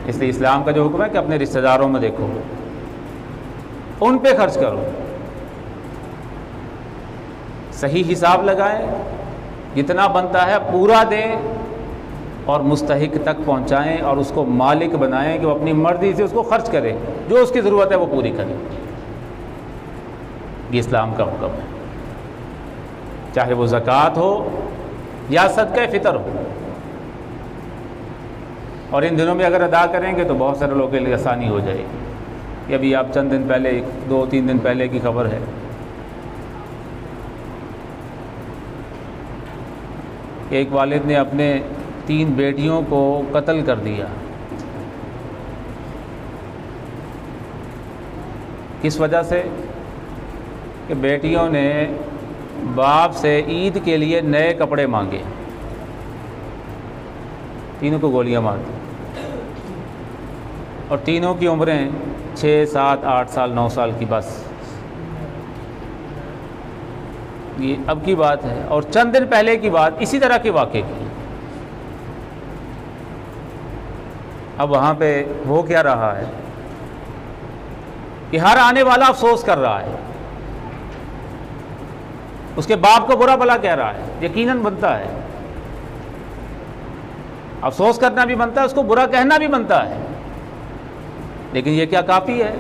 اس لیے اسلام کا جو حکم ہے کہ اپنے رشتہ داروں میں دیکھو، ان پہ خرچ کرو، صحیح حساب لگائیں، جتنا بنتا ہے پورا دیں اور مستحق تک پہنچائیں اور اس کو مالک بنائیں کہ وہ اپنی مرضی سے اس کو خرچ کرے، جو اس کی ضرورت ہے وہ پوری کرے۔ یہ اسلام کا حکم ہے، چاہے وہ زکوٰۃ ہو یا صدقہ فطر ہو، اور ان دنوں میں اگر ادا کریں گے تو بہت سارے لوگوں کے لیے آسانی ہو جائے گی۔ یہ ابھی آپ چند دن پہلے، 2-3 دن پہلے کی خبر ہے، ایک والد نے اپنے 3 بیٹیوں کو قتل کر دیا۔ کس وجہ سے؟ کہ بیٹیوں نے باپ سے عید کے لیے نئے کپڑے مانگے، تینوں کو گولیاں مار دی، اور تینوں کی عمریں 6، 7، 8 سال، 9 سال کی، بس یہ اب کی بات ہے، اور چند دن پہلے کی بات اسی طرح کے واقعے کی۔ اب وہاں پہ ہو کیا رہا ہے کہ ہر آنے والا افسوس کر رہا ہے، اس کے باپ کو برا بھلا کہہ رہا ہے، یقیناً بنتا ہے، افسوس کرنا بھی بنتا ہے، اس کو برا کہنا بھی بنتا ہے، لیکن یہ کیا کافی ہے؟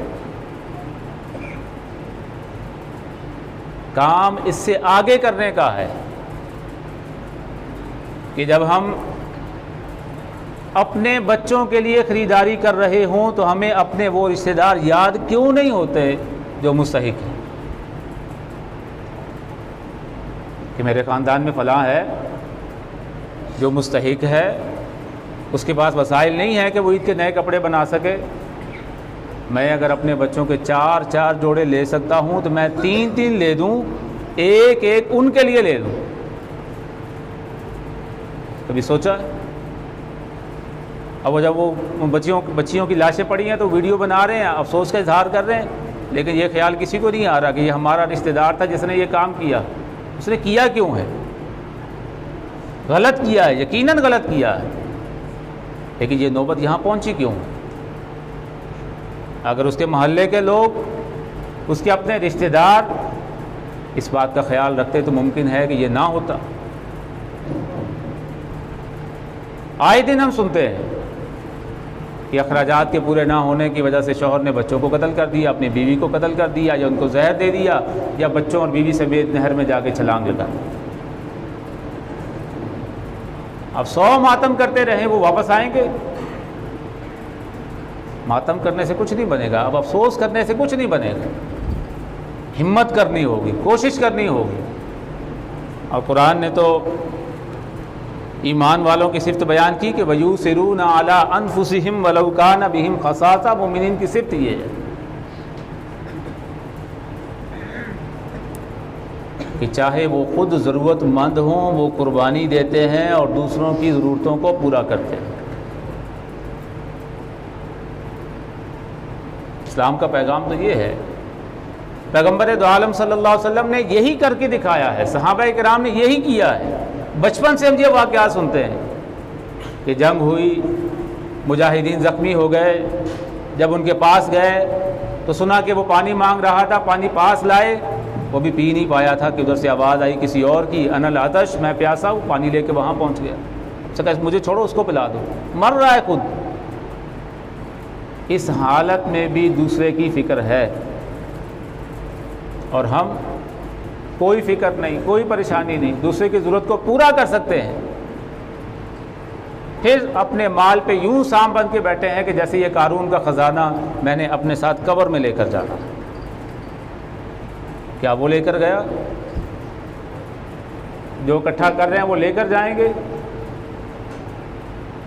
کام اس سے آگے کرنے کا ہے کہ جب ہم اپنے بچوں کے لیے خریداری کر رہے ہوں تو ہمیں اپنے وہ رشتہ دار یاد کیوں نہیں ہوتے جو مستحق ہیں، کہ میرے خاندان میں فلاں ہے جو مستحق ہے، اس کے پاس وسائل نہیں ہے کہ وہ عید کے نئے کپڑے بنا سکے، میں اگر اپنے بچوں کے 4 جوڑے لے سکتا ہوں تو میں 3 لے دوں، ایک ان کے لیے لے دوں۔ کبھی سوچا؟ اب وہ جب وہ بچیوں کی لاشیں پڑی ہیں تو ویڈیو بنا رہے ہیں، افسوس کا اظہار کر رہے ہیں، لیکن یہ خیال کسی کو نہیں آ رہا کہ یہ ہمارا رشتہ دار تھا جس نے یہ کام کیا، اس نے کیا کیوں ہے؟ غلط کیا ہے، یقیناً غلط کیا ہے، لیکن یہ نوبت یہاں پہنچی کیوں؟ اگر اس کے محلے کے لوگ، اس کے اپنے رشتہ دار اس بات کا خیال رکھتے تو ممکن ہے کہ یہ نہ ہوتا۔ آئے دن ہم سنتے ہیں کہ اخراجات کے پورے نہ ہونے کی وجہ سے شوہر نے بچوں کو قتل کر دیا، اپنی بیوی کو قتل کر دیا، یا ان کو زہر دے دیا، یا بچوں اور بیوی سمیت نہر میں جا کے چھلانگ لگا۔ اب 100 ماتم کرتے رہیں، وہ واپس آئیں گے؟ ماتم کرنے سے کچھ نہیں بنے گا، اب افسوس کرنے سے کچھ نہیں بنے گا، ہمت کرنی ہوگی، کوشش کرنی ہوگی۔ اور قرآن نے تو ایمان والوں کی صفت بیان کی کہ وَيُؤْثِرُونَ عَلَىٰ أَنفُسِهِمْ وَلَوْ كَانَ بِهِمْ خَصَاصَةٌ، مومنین کی صفت یہ ہے کہ چاہے وہ خود ضرورت مند ہوں وہ قربانی دیتے ہیں اور دوسروں کی ضرورتوں کو پورا کرتے ہیں۔ اسلام کا پیغام تو یہ ہے، پیغمبر دو عالم صلی اللہ علیہ وسلم نے یہی کر کے دکھایا ہے، صحابہ کرام نے یہی کیا ہے۔ بچپن سے ہم یہ واقعات سنتے ہیں کہ جنگ ہوئی، مجاہدین زخمی ہو گئے، جب ان کے پاس گئے تو سنا کہ وہ پانی مانگ رہا تھا، پانی پاس لائے، وہ بھی پی نہیں پایا تھا کہ ادھر سے آواز آئی کسی اور کی، انا العطش، میں پیاسا ہوں، پانی لے کے وہاں پہنچ گیا، اس نے کہا مجھے چھوڑو، اس کو پلا دو، مر رہا ہے خود۔ اس حالت میں بھی دوسرے کی فکر ہے، اور ہم کوئی فکر نہیں، کوئی پریشانی نہیں، دوسرے کی ضرورت کو پورا کر سکتے ہیں، پھر اپنے مال پہ یوں سام بن کے بیٹھے ہیں کہ جیسے یہ قارون کا خزانہ میں نے اپنے ساتھ قبر میں لے کر جانا۔ کیا وہ لے کر گیا؟ جو اکٹھا کر رہے ہیں وہ لے کر جائیں گے؟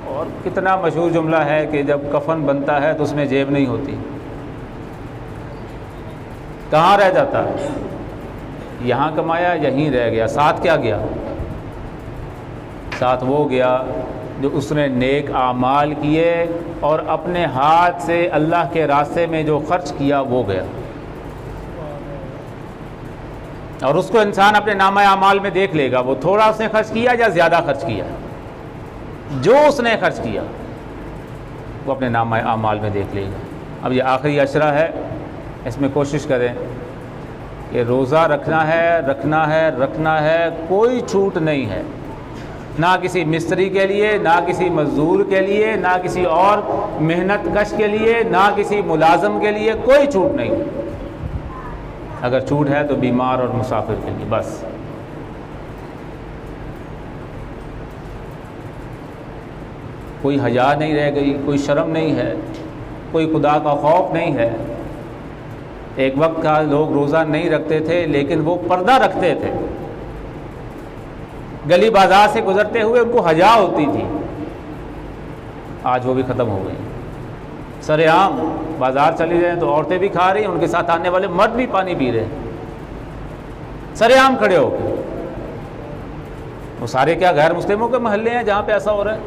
اور کتنا مشہور جملہ ہے کہ جب کفن بنتا ہے تو اس میں جیب نہیں ہوتی، کہاں رہ جاتا ہے؟ یہاں کمایا، یہیں رہ گیا، ساتھ کیا گیا؟ ساتھ وہ گیا جو اس نے نیک اعمال کیے اور اپنے ہاتھ سے اللہ کے راستے میں جو خرچ کیا وہ گیا، اور اس کو انسان اپنے نامہ اعمال میں دیکھ لے گا وہ تھوڑا اس نے خرچ کیا یا زیادہ خرچ کیا، جو اس نے خرچ کیا۔ وہ اپنے نامہ اعمال میں دیکھ لے گا۔ اب یہ آخری عشرہ ہے، اس میں کوشش کریں کہ روزہ رکھنا ہے، کوئی چھوٹ نہیں ہے، نہ کسی مستری کے لیے، نہ کسی مزدور کے لیے، نہ کسی اور محنت کش کے لیے، نہ کسی ملازم کے لیے، کوئی چھوٹ نہیں۔ اگر چھوٹ ہے تو بیمار اور مسافر کے لیے بس۔ کوئی حیا نہیں رہ گئی، کوئی شرم نہیں ہے، کوئی خدا کا خوف نہیں ہے۔ ایک وقت کا لوگ روزہ نہیں رکھتے تھے لیکن وہ پردہ رکھتے تھے، گلی بازار سے گزرتے ہوئے ان کو حیا ہوتی تھی، آج وہ بھی ختم ہو گئی۔ سر عام بازار چلی جائیں تو عورتیں بھی کھا رہی ہیں، ان کے ساتھ آنے والے مرد بھی پانی پی رہے ہیں سر عام کھڑے ہو کے۔ وہ سارے کیا غیر مسلموں کے محلے ہیں جہاں پہ ایسا ہو رہا ہے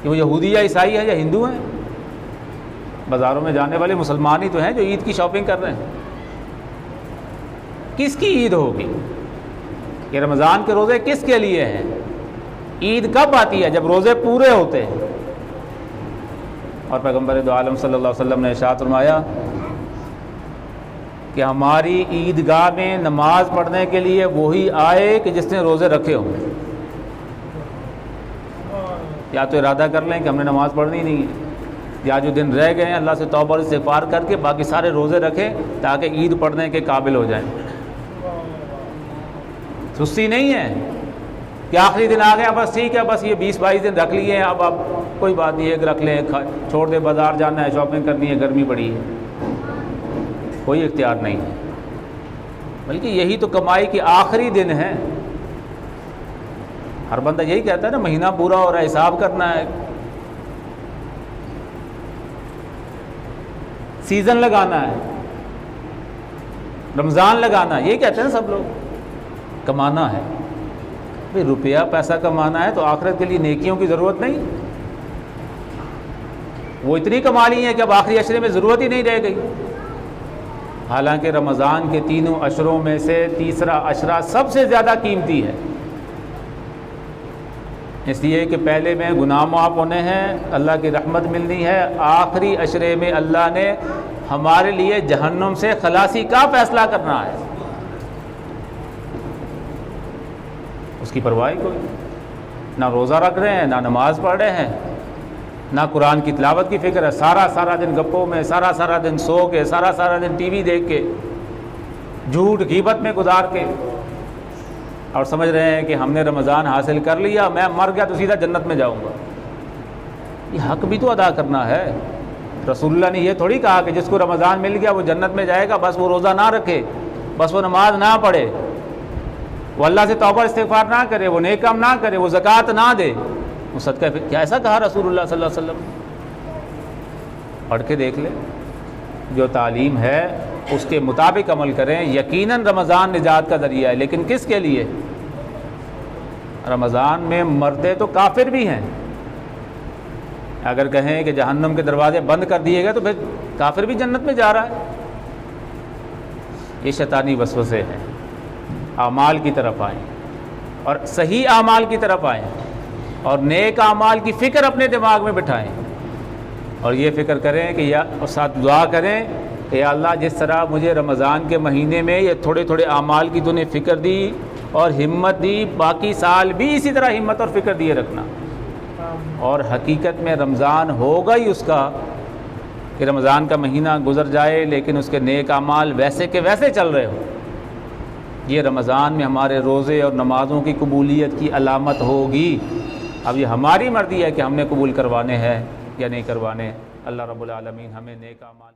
کہ وہ یہودی یا عیسائی ہیں یا ہندو ہیں؟ بازاروں میں جانے والے مسلمان ہی تو ہیں جو عید کی شاپنگ کر رہے ہیں۔ کس کی عید ہوگی؟ کہ رمضان کے روزے کس کے لیے ہیں؟ عید کب آتی ہے؟ جب روزے پورے ہوتے ہیں۔ اور پیغمبر دو عالم صلی اللہ علیہ وسلم نے ارشاد فرمایا کہ ہماری عیدگاہ میں نماز پڑھنے کے لیے وہی آئے کہ جس نے روزے رکھے ہوں۔ یا تو ارادہ کر لیں کہ ہم نے نماز پڑھنی نہیں ہے، یا جو دن رہ گئے ہیں اللہ سے توبہ اور استغفار کر کے باقی سارے روزے رکھیں تاکہ عید پڑھنے کے قابل ہو جائیں۔ سستی نہیں ہے کہ آخری دن آ گیا بس ٹھیک ہے، بس یہ 20-22 دن رکھ لیے ہیں، اب کوئی بات نہیں ہے، رکھ لیں، چھوڑ دیں، بازار جانا ہے، شاپنگ کرنی ہے، گرمی پڑی ہے، کوئی اختیار نہیں ہے۔ بلکہ یہی تو کمائی کے آخری دن ہے۔ ہر بندہ یہی کہتا ہے نا، مہینہ پورا ہو رہا ہے، حساب کرنا ہے، سیزن لگانا ہے، رمضان لگانا ہے، یہی کہتے ہیں سب لوگ۔ کمانا ہے بھئی، روپیہ پیسہ کمانا ہے تو آخرت کے لیے نیکیوں کی ضرورت نہیں، وہ اتنی کما لی ہیں کہ اب آخری عشرے میں ضرورت ہی نہیں رہ گئی۔ حالانکہ رمضان کے تینوں عشروں میں سے تیسرا عشرہ سب سے زیادہ قیمتی ہے، اس لیے کہ پہلے میں گناہ معاف ہونے ہیں، اللہ کی رحمت ملنی ہے، آخری عشرے میں اللہ نے ہمارے لیے جہنم سے خلاصی کا فیصلہ کرنا ہے۔ اس کی پرواہ کوئی، نہ روزہ رکھ رہے ہیں، نہ نماز پڑھ رہے ہیں، نہ قرآن کی تلاوت کی فکر ہے، سارا دن گپوں میں، سارا دن سو کے، سارا دن ٹی وی دیکھ کے، جھوٹ غیبت میں گزار کے، اور سمجھ رہے ہیں کہ ہم نے رمضان حاصل کر لیا، میں مر گیا تو سیدھا جنت میں جاؤں گا۔ یہ حق بھی تو ادا کرنا ہے۔ رسول اللہ نے یہ تھوڑی کہا کہ جس کو رمضان مل گیا وہ جنت میں جائے گا، بس وہ روزہ نہ رکھے، بس وہ نماز نہ پڑھے، وہ اللہ سے توبہ استغفار نہ کرے، وہ نیک کام نہ کرے، وہ زکوٰۃ نہ دے، وہ صدقہ کیا ایسا کہا رسول اللہ صلی اللہ علیہ وسلم؟ پڑھ کے دیکھ لیں، جو تعلیم ہے اس کے مطابق عمل کریں۔ یقیناً رمضان نجات کا ذریعہ ہے، لیکن کس کے لیے؟ رمضان میں مرتے تو کافر بھی ہیں۔ اگر کہیں کہ جہنم کے دروازے بند کر دیے گئے تو پھر کافر بھی جنت میں جا رہا ہے۔ یہ شیطانی وسوسے ہیں۔ اعمال کی طرف آئیں اور صحیح اعمال کی طرف آئیں، اور نیک اعمال کی فکر اپنے دماغ میں بٹھائیں، اور یہ فکر کریں کہ یا ساتھ دعا کریں کہ یا اللہ جس طرح مجھے رمضان کے مہینے میں یہ تھوڑے اعمال کی تو نے فکر دی اور ہمت دی، باقی سال بھی اسی طرح ہمت اور فکر دیے رکھنا۔ اور حقیقت میں رمضان ہوگا ہی اس کا کہ رمضان کا مہینہ گزر جائے لیکن اس کے نیک اعمال ویسے کے ویسے چل رہے ہوں۔ یہ رمضان میں ہمارے روزے اور نمازوں کی قبولیت کی علامت ہوگی۔ اب یہ ہماری مرضی ہے کہ ہم نے قبول کروانے ہیں یا نہیں کروانے۔ اللہ رب العالمین ہمیں نیک اعمال